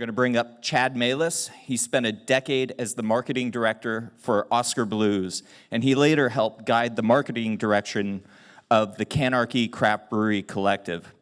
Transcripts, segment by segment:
going to bring up Chad Melis. He spent a decade as the marketing director for Oscar Blues, and he later helped guide the marketing direction of the Canarchy Craft Brewery Collective.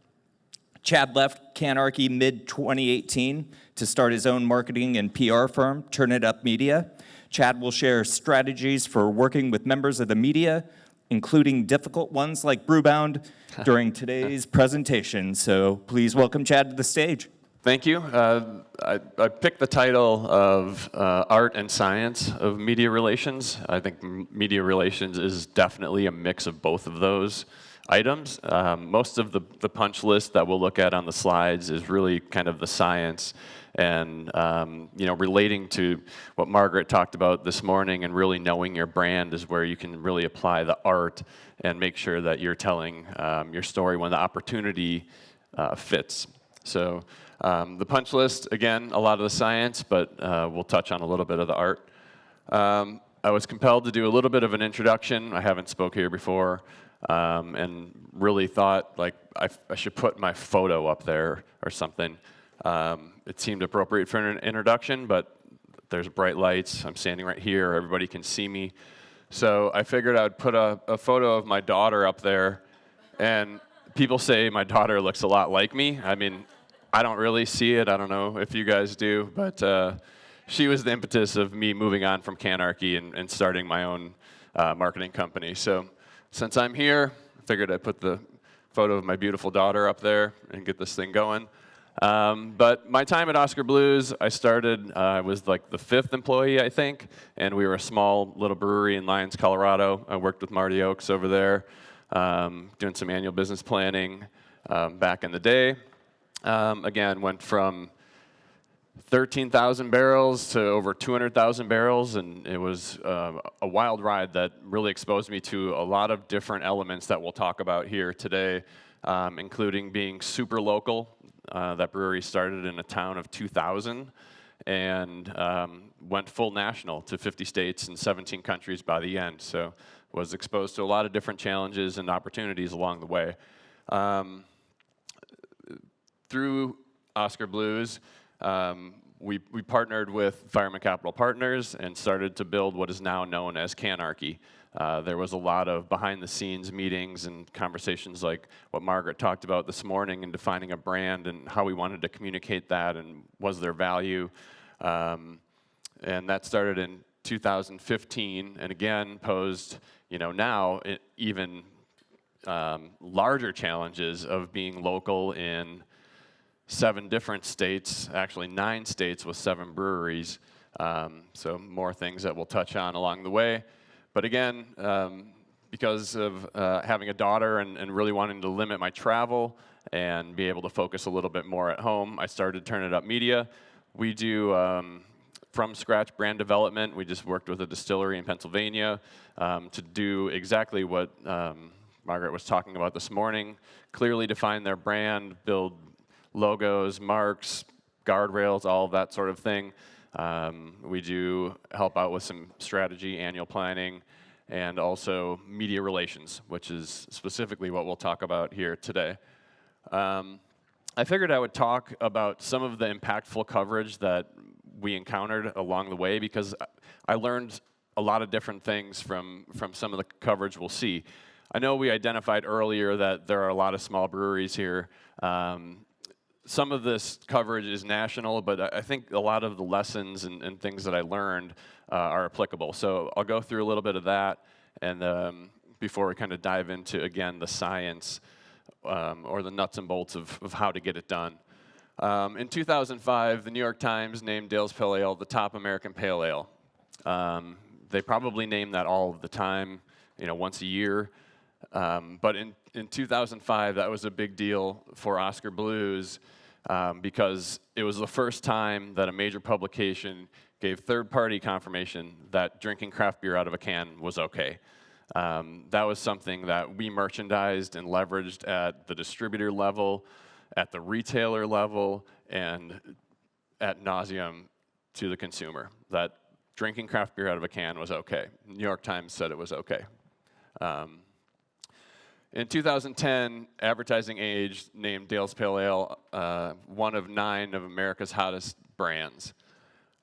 Chad left Canarchy mid-2018 to start his own marketing and PR firm, Turn It Up Media. Chad will share strategies for working with members of the media, including difficult ones like Brewbound, during today's presentation. So please welcome Chad to the stage. Thank you. I picked the title of Art and Science of Media Relations. I think media relations is definitely a mix of both of those items. Most of the punch list that we'll look at on the slides is really kind of the science and relating to what Margaret talked about this morning, and really knowing your brand is where you can really apply the art and make sure that you're telling your story when the opportunity fits. So the punch list, again, a lot of the science, but we'll touch on a little bit of the art. I was compelled to do a little bit of an introduction. I haven't spoke here before, and really thought like I should put my photo up there or something. It seemed appropriate for an introduction, but there's bright lights. I'm standing right here. Everybody can see me. So I figured I'd put a photo of my daughter up there, and people say my daughter looks a lot like me. I mean, I don't really see it. I don't know if you guys do, but she was the impetus of me moving on from Canarchy and starting my own marketing company. So since I'm here, I figured I'd put the photo of my beautiful daughter up there and get this thing going. But my time at Oscar Blues, I started, I was like the 5th employee, I think, and we were a small little brewery in Lyons, Colorado. I worked with Marty Oakes over there, doing some annual business planning back in the day. Again, went from 13,000 barrels to over 200,000 barrels, and it was a wild ride that really exposed me to a lot of different elements that we'll talk about here today, including being super local. That brewery started in a town of 2,000 and went full national to 50 states and 17 countries by the end. So was exposed to a lot of different challenges and opportunities along the way. Through Oscar Blues, we partnered with Fireman Capital Partners and started to build what is now known as Canarchy. There was a lot of behind-the-scenes meetings and conversations like what Margaret talked about this morning in defining a brand and how we wanted to communicate that and was there value. And that started in 2015 and again posed, now even larger challenges of being local in 7 different states, actually 9 states with 7 breweries. So more things that we'll touch on along the way. But again, because of having a daughter and really wanting to limit my travel and be able to focus a little bit more at home, I started Turn It Up Media. We do from scratch brand development. We just worked with a distillery in Pennsylvania to do exactly what Margaret was talking about this morning, clearly define their brand, build logos, marks, guardrails, all of that sort of thing. We do help out with some strategy, annual planning, and also media relations, which is specifically what we'll talk about here today. I figured I would talk about some of the impactful coverage that we encountered along the way because I learned a lot of different things from some of the coverage we'll see. I know we identified earlier that there are a lot of small breweries here. Some of this coverage is national, but I think a lot of the lessons and things that I learned are applicable. So I'll go through a little bit of that and before we kind of dive into, again, the science or the nuts and bolts of how to get it done. In 2005, the New York Times named Dale's Pale Ale the top American Pale Ale. They probably name that all of the time, once a year. But in 2005, that was a big deal for Oscar Blues because it was the first time that a major publication gave third-party confirmation that drinking craft beer out of a can was okay. That was something that we merchandised and leveraged at the distributor level, at the retailer level, and ad nauseum to the consumer, that drinking craft beer out of a can was okay. New York Times said it was okay. In 2010, Advertising Age named Dale's Pale Ale one of 9 of America's hottest brands.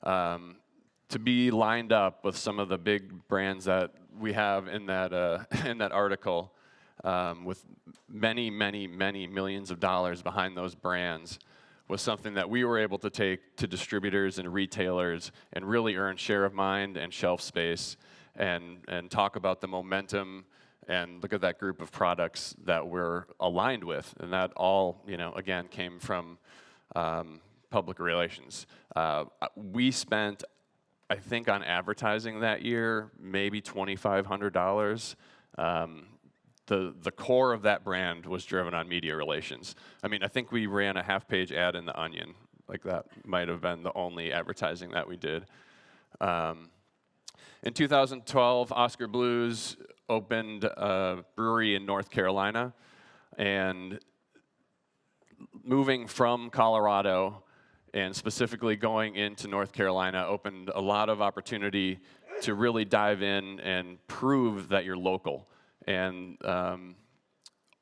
To be lined up with some of the big brands that we have in that, in that article, with many, many, many millions of dollars behind those brands, was something that we were able to take to distributors and retailers and really earn share of mind and shelf space, and talk about the momentum and look at that group of products that we're aligned with. And that all, again, came from public relations. We spent, I think, on advertising that year, maybe $2,500. The core of that brand was driven on media relations. I mean, I think we ran a half-page ad in The Onion. Like, that might have been the only advertising that we did. In 2012, Oscar Blues opened a brewery in North Carolina, and moving from Colorado and specifically going into North Carolina opened a lot of opportunity to really dive in and prove that you're local. And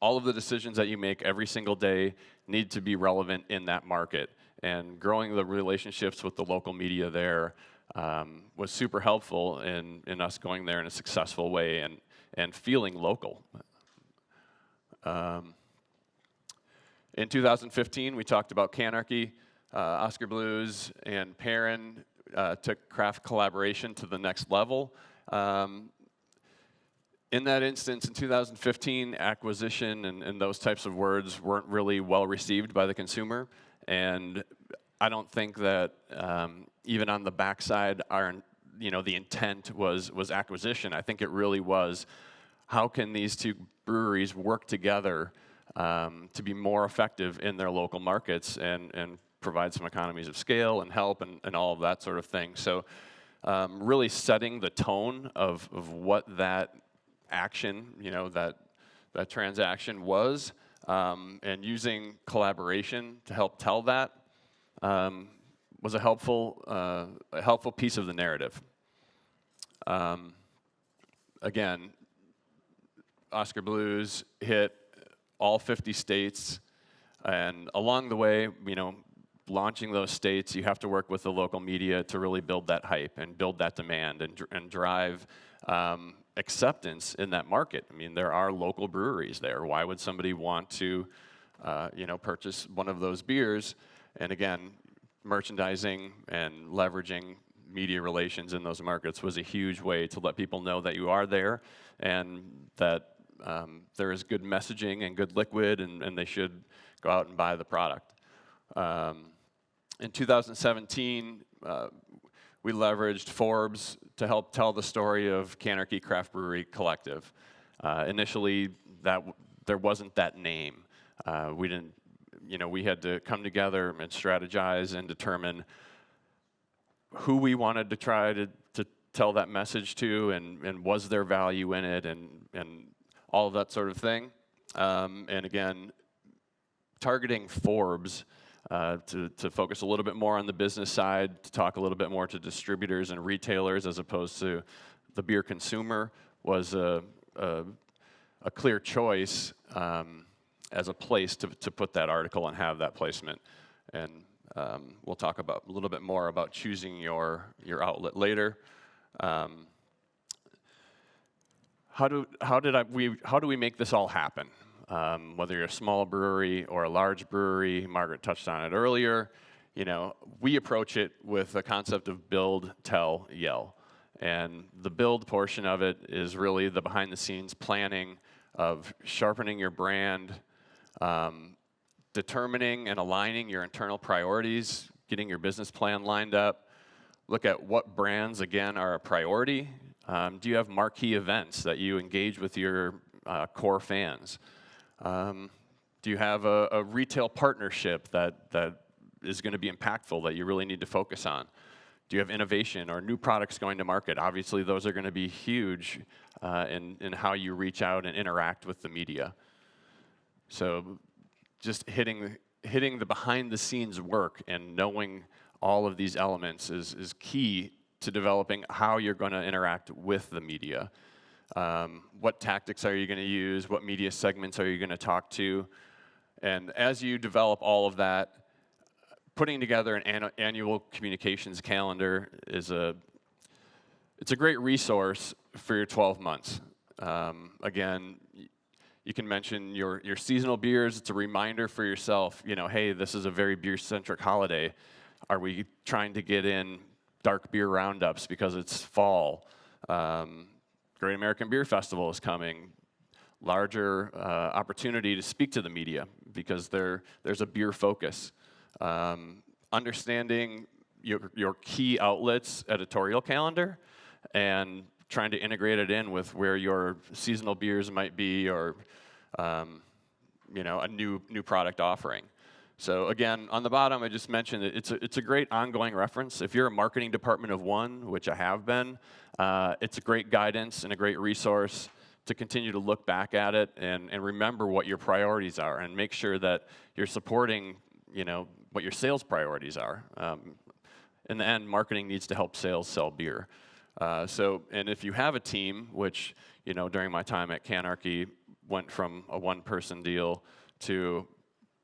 all of the decisions that you make every single day need to be relevant in that market. And growing the relationships with the local media there was super helpful in us going there in a successful way and feeling local. In 2015, we talked about Canarchy. Oscar Blues and Perrin took craft collaboration to the next level. In that instance, in 2015, acquisition and those types of words weren't really well received by the consumer. And I don't think that even on the backside, the intent was acquisition. I think it really was, how can these two breweries work together to be more effective in their local markets and provide some economies of scale and help and all of that sort of thing. So really setting the tone of what that action, that transaction was, and using collaboration to help tell that was a helpful piece of the narrative. Again, Oscar Blues hit all 50 states, and along the way, launching those states, you have to work with the local media to really build that hype and build that demand and drive acceptance in that market. I mean, there are local breweries there. Why would somebody want to, purchase one of those beers? And again, merchandising and leveraging media relations in those markets was a huge way to let people know that you are there and that there is good messaging and good liquid, and they should go out and buy the product. In 2017, we leveraged Forbes to help tell the story of Canarchy Craft Brewery Collective. Initially, there wasn't that name. We had to come together and strategize and determine who we wanted to try to tell that message to, and was there value in it, and all of that sort of thing. And again, targeting Forbes to focus a little bit more on the business side, to talk a little bit more to distributors and retailers as opposed to the beer consumer was a clear choice as a place to put that article and have that placement. And we'll talk a little bit more about choosing your outlet later. How do we make this all happen? Whether you're a small brewery or a large brewery, Margaret touched on it earlier. We approach it with the concept of build, tell, yell. And the build portion of it is really the behind-the-scenes planning of sharpening your brand, determining and aligning your internal priorities, getting your business plan lined up, look at what brands, again, are a priority. Do you have marquee events that you engage with your core fans? Do you have a retail partnership that is going to be impactful that you really need to focus on? Do you have innovation or new products going to market? Obviously, those are going to be huge in how you reach out and interact with the media. So just hitting the behind-the-scenes work and knowing all of these elements is key to developing how you're going to interact with the media. What tactics are you going to use? What media segments are you going to talk to? And as you develop all of that, putting together an annual communications calendar it's a great resource for your 12 months. Again, you can mention your seasonal beers. It's a reminder for yourself, hey, this is a very beer-centric holiday. Are we trying to get in dark beer roundups because it's fall? Great American Beer Festival is coming. Larger opportunity to speak to the media because there's a beer focus. Understanding your key outlets' editorial calendar and trying to integrate it in with where your seasonal beers might be, or a new product offering. So again, on the bottom, I just mentioned it's a great ongoing reference. If you're a marketing department of one, which I have been, it's a great guidance and a great resource to continue to look back at it and remember what your priorities are, and make sure that you're supporting what your sales priorities are. In the end, marketing needs to help sales sell beer. And if you have a team, which during my time at Canarchy went from a one-person deal to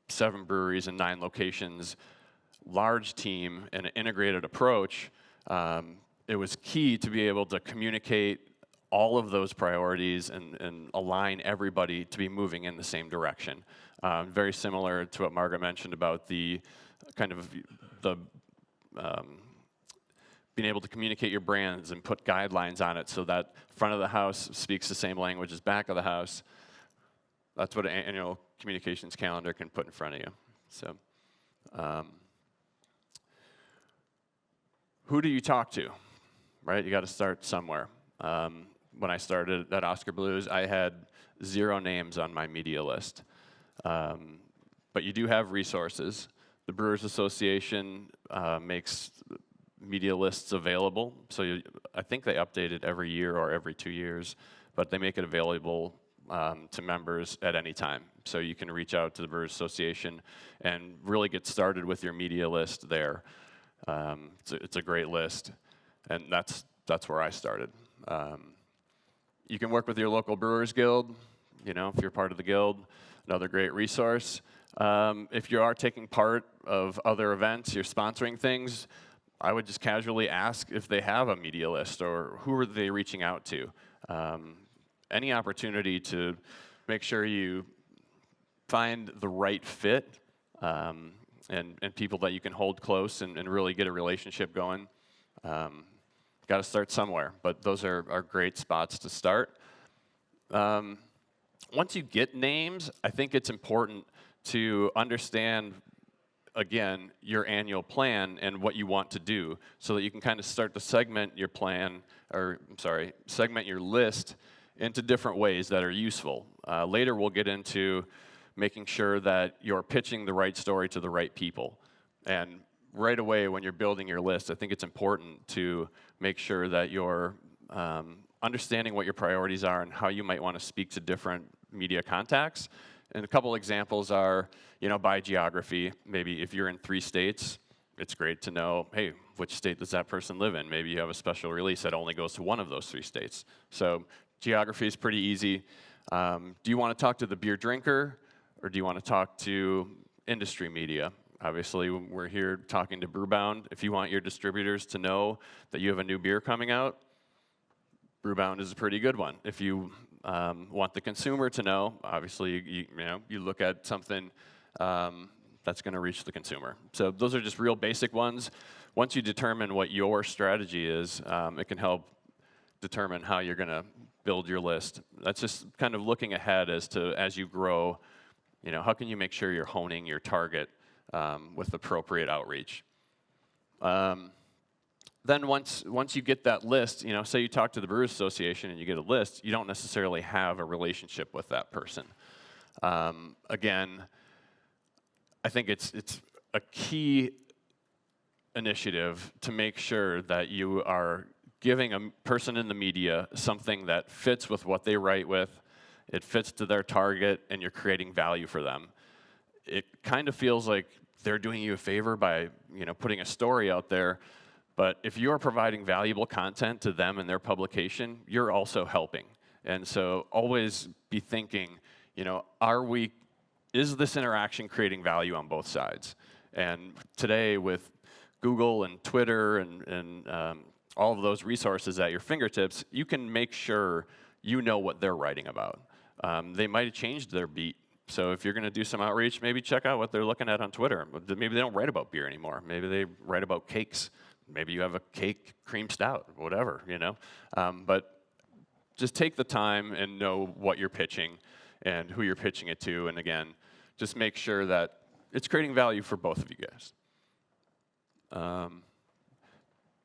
7 breweries and 9 locations, large team and an integrated approach, it was key to be able to communicate all of those priorities and align everybody to be moving in the same direction. Very similar to what Margaret mentioned about the being able to communicate your brands and put guidelines on it so that front of the house speaks the same language as back of the house. That's what an annual communications calendar can put in front of you. So, who do you talk to, right? You got to start somewhere. When I started at Oscar Blues, I had 0 names on my media list. But you do have resources. The Brewers Association makes media lists available. So I think they update it every year or every 2 years, but they make it available to members at any time. So you can reach out to the Brewers Association and really get started with your media list there. It's a great list, and that's where I started. You can work with your local Brewers Guild, if you're part of the guild, another great resource. If you are taking part of other events, you're sponsoring things, I would just casually ask if they have a media list or who are they reaching out to. Any opportunity to make sure you find the right fit and people that you can hold close and really get a relationship going. Got to start somewhere, but those are great spots to start. Once you get names, I think it's important to understand, again, your annual plan and what you want to do so that you can kind of start to segment your segment your list into different ways that are useful. Later we'll get into making sure that you're pitching the right story to the right people. And right away when you're building your list, I think it's important to make sure that you're understanding what your priorities are and how you might want to speak to different media contacts. And a couple examples are, by geography. Maybe if you're in 3 states, it's great to know, hey, which state does that person live in? Maybe you have a special release that only goes to one of those 3 states. So geography is pretty easy. Do you want to talk to the beer drinker, or do you want to talk to industry media? Obviously, we're here talking to Brewbound. If you want your distributors to know that you have a new beer coming out, Brewbound is a pretty good one. If you want the consumer to know, obviously, you look at something that's going to reach the consumer. So those are just real basic ones. Once you determine what your strategy is, it can help determine how you're going to build your list. That's just kind of looking ahead as you grow, how can you make sure you're honing your target with appropriate outreach. Then once you get that list, say you talk to the Brewers Association and you get a list, you don't necessarily have a relationship with that person. Again, I think it's a key initiative to make sure that you are giving a person in the media something that fits with what they write with, it fits to their target, and you're creating value for them. It kind of feels like they're doing you a favor by putting a story out there. But if you're providing valuable content to them and their publication, you're also helping. And so always be thinking, is this interaction creating value on both sides? And today with Google and Twitter and all of those resources at your fingertips, you can make sure you know what they're writing about. They might have changed their beat. So if you're going to do some outreach, maybe check out what they're looking at on Twitter. Maybe they don't write about beer anymore. Maybe they write about cakes. Maybe you have a cake cream stout, whatever, you know. But just take the time and know what you're pitching and who you're pitching it to. And again, just make sure that it's creating value for both of you guys.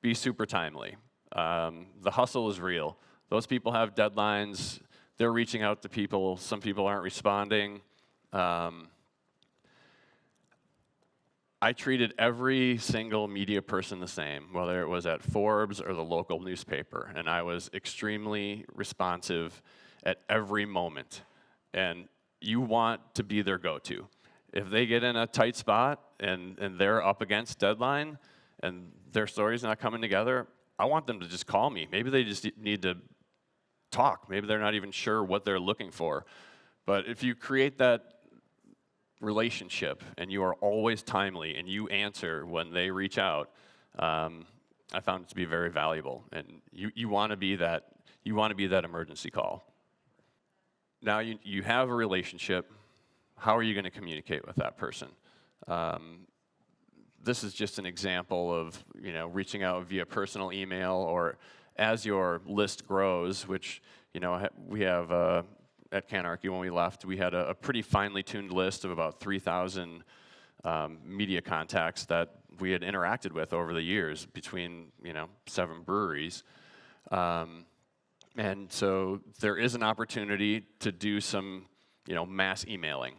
Be super timely. The hustle is real. Those people have deadlines. They're reaching out to people. Some people aren't responding. I treated every single media person the same, whether it was at Forbes or the local newspaper, and I was extremely responsive at every moment. And you want to be their go-to. If they get in a tight spot and they're up against deadline and their story's not coming together, I want them to just call me. Maybe they just need to talk. Maybe they're not even sure what they're looking for. But if you create that relationship and you are always timely and you answer when they reach out, I found it to be very valuable. And you want to be that emergency call. Now you have a relationship. How are you going to communicate with that person? This is just an example of reaching out via personal email, or as your list grows, which we have at Canarchy. When we left, we had a pretty finely tuned list of about 3,000 media contacts that we had interacted with over the years between 7 breweries. And so there is an opportunity to do some mass emailing.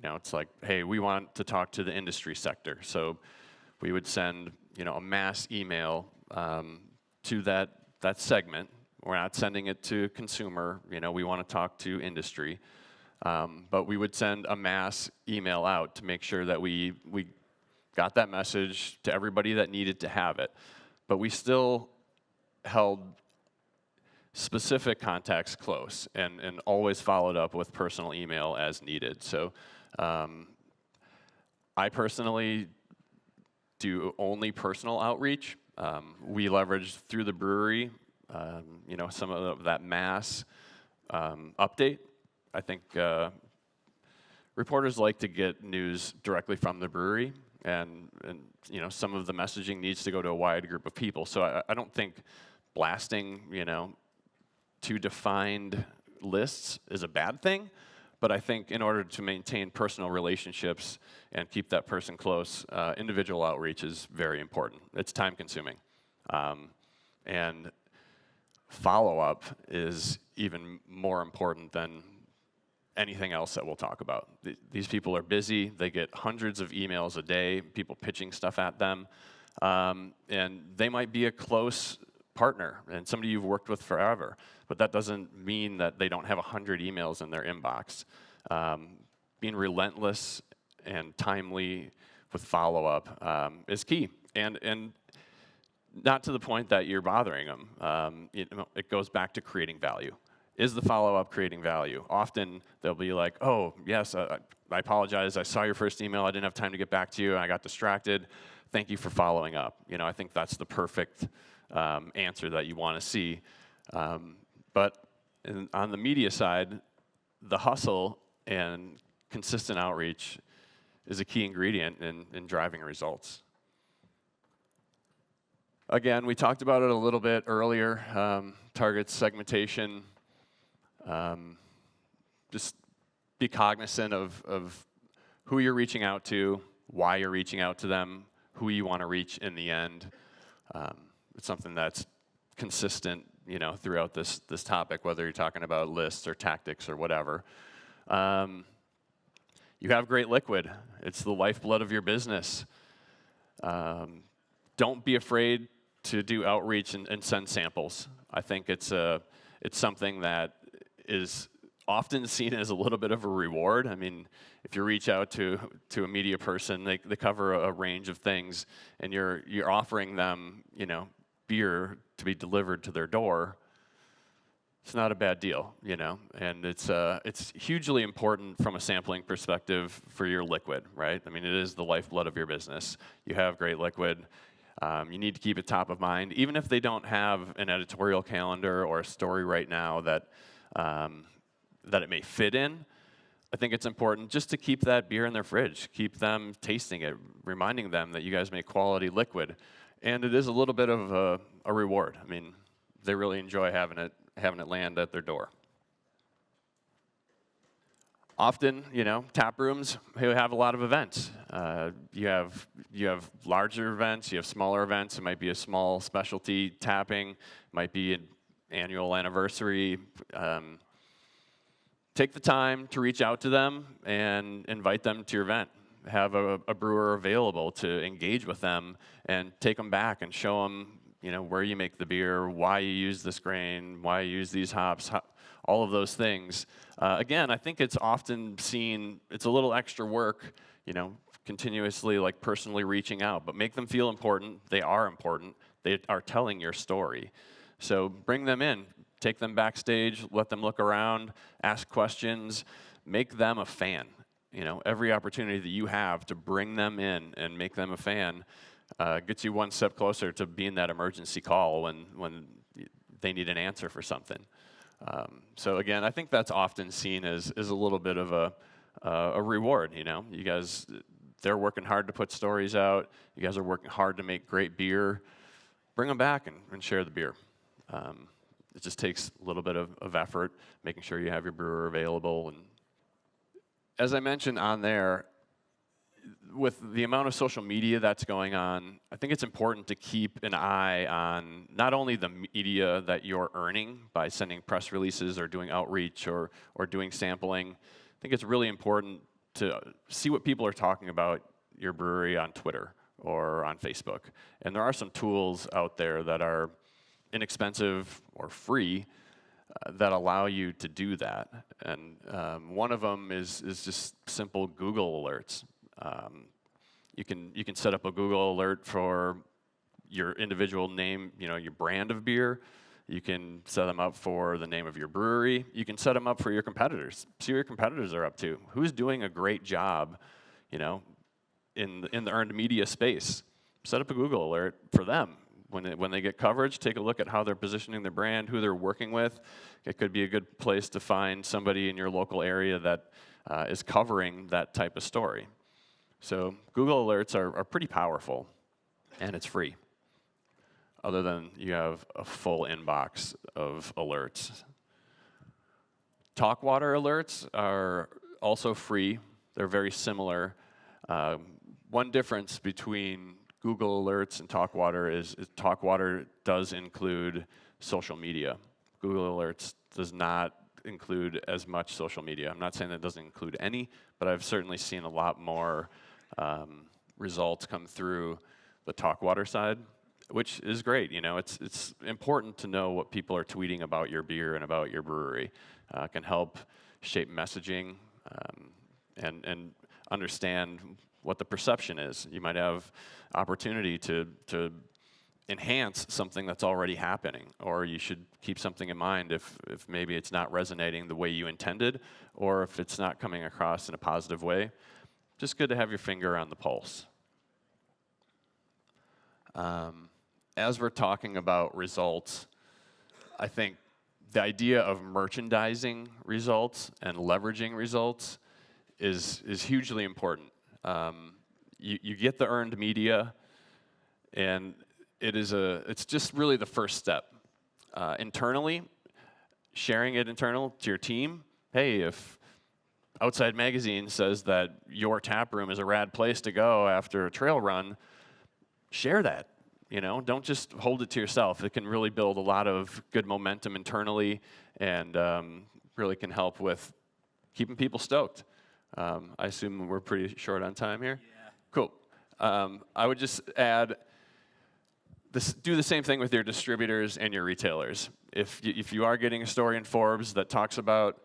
It's like, hey, we want to talk to the industry sector. So we would send a mass email to that segment. We're not sending it to consumer. We want to talk to industry. But we would send a mass email out to make sure that we got that message to everybody that needed to have it. But we still held specific contacts close and always followed up with personal email as needed. So I personally do only personal outreach. We leverage through the brewery, some of that mass update. I think reporters like to get news directly from the brewery, and some of the messaging needs to go to a wide group of people. So I don't think blasting, to defined lists is a bad thing. But I think in order to maintain personal relationships and keep that person close, individual outreach is very important. It's time consuming. And follow-up is even more important than anything else that we'll talk about. These people are busy. They get hundreds of emails a day, people pitching stuff at them. And they might be a close partner and somebody you've worked with forever, but that doesn't mean that they don't have 100 emails in their inbox. Being relentless and timely with follow-up is key, and not to the point that you're bothering them. It goes back to creating value. Is the follow-up creating value? Often they'll be like, oh, yes, I apologize. I saw your first email. I didn't have time to get back to you. I got distracted. Thank you for following up. I think that's the perfect answer that you want to see. But on the media side, the hustle and consistent outreach is a key ingredient in driving results. Again, we talked about it a little bit earlier, target segmentation. Just be cognizant of who you're reaching out to, why you're reaching out to them, who you want to reach in the end. It's something that's consistent, throughout this topic, whether you're talking about lists or tactics or whatever. You have great liquid. It's the lifeblood of your business. Don't be afraid to do outreach and send samples. I think it's something that is often seen as a little bit of a reward. I mean, if you reach out to a media person, they cover a range of things, and you're offering them, beer to be delivered to their door. it's not a bad deal, you know, and it's hugely important from a sampling perspective for your liquid, right? I mean, it is the lifeblood of your business. You have great liquid. You need to keep it top of mind, even if they don't have an editorial calendar or a story right now that that it may fit in. I think it's important just to keep that beer in their fridge, keep them tasting it, reminding them that you guys make quality liquid, and it is a little bit of a reward. I mean, they really enjoy having it land at their door. Often, you know, tap rooms have a lot of events. You have larger events, you have smaller events. It might be a small specialty tapping, it might be an annual anniversary. Take the time to reach out to them and invite them to your event. Have a brewer available to engage with them and take them back and show them, you know, where you make the beer, why you use this grain, why you use these hops, all of those things. Again, I think it's often seen, it's a little extra work, you know, continuously like personally reaching out, but make them feel important. They are important. They are telling your story. So bring them in, take them backstage, let them look around, ask questions, make them a fan. You know, every opportunity that you have to bring them in and make them a fan gets you one step closer to being that emergency call when they need an answer for something. So again, I think that's often seen as a little bit of a reward. You know, you guys, they're working hard to put stories out. You guys are working hard to make great beer. Bring them back and share the beer. It just takes a little bit of effort, making sure you have your brewer available. And as I mentioned on there, with the amount of social media that's going on, I think it's important to keep an eye on not only the media that you're earning by sending press releases or doing outreach or doing sampling. I think it's really important to see what people are talking about your brewery on Twitter or on Facebook. And there are some tools out there that are inexpensive or free that allow you to do that. And one of them is just simple Google alerts. You can set up a Google alert for your individual name, you know, your brand of beer. You can set them up for the name of your brewery. You can set them up for your competitors. See what your competitors are up to. Who's doing a great job, you know, in the earned media space? Set up a Google alert for them. When they get coverage, take a look at how they're positioning their brand, who they're working with. It could be a good place to find somebody in your local area that is covering that type of story. So Google alerts are pretty powerful, and it's free, other than you have a full inbox of alerts. Talkwater alerts are also free. They're very similar. One difference between Google alerts and Talkwater is Talkwater does include social media. Google alerts does not include as much social media. I'm not saying that it doesn't include any, but I've certainly seen a lot more results come through the Talkwater side, which is great. You know, it's important to know what people are tweeting about your beer and about your brewery. Can help shape messaging and understand what the perception is. You might have opportunity to enhance something that's already happening, or you should keep something in mind if maybe it's not resonating the way you intended, or if it's not coming across in a positive way. Just good to have your finger on the pulse. As we're talking about results, I think the idea of merchandising results and leveraging results is hugely important. You get the earned media, and it's just really the first step. Internally, sharing it internal to your team. Hey, if Outside Magazine says that your tap room is a rad place to go after a trail run, share that. You know, don't just hold it to yourself. It can really build a lot of good momentum internally, and really can help with keeping people stoked. I assume we're pretty short on time here? Yeah. Cool. I would just add, do the same thing with your distributors and your retailers. If you are getting a story in Forbes that talks about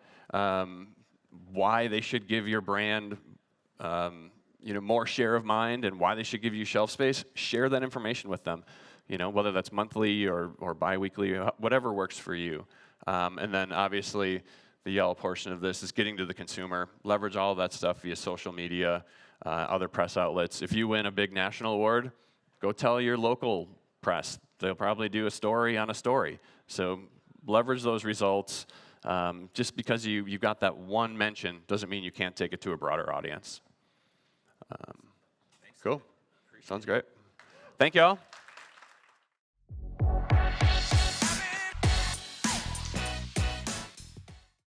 why they should give your brand more share of mind and why they should give you shelf space, share that information with them. whether that's monthly or biweekly, whatever works for you. And then obviously the yellow portion of this is getting to the consumer. Leverage all of that stuff via social media, other press outlets. If you win a big national award, go tell your local press. They'll probably do a story on a story. So leverage those results. Just because you got that one mention doesn't mean you can't take it to a broader audience. Cool. Sounds great. Thank you all.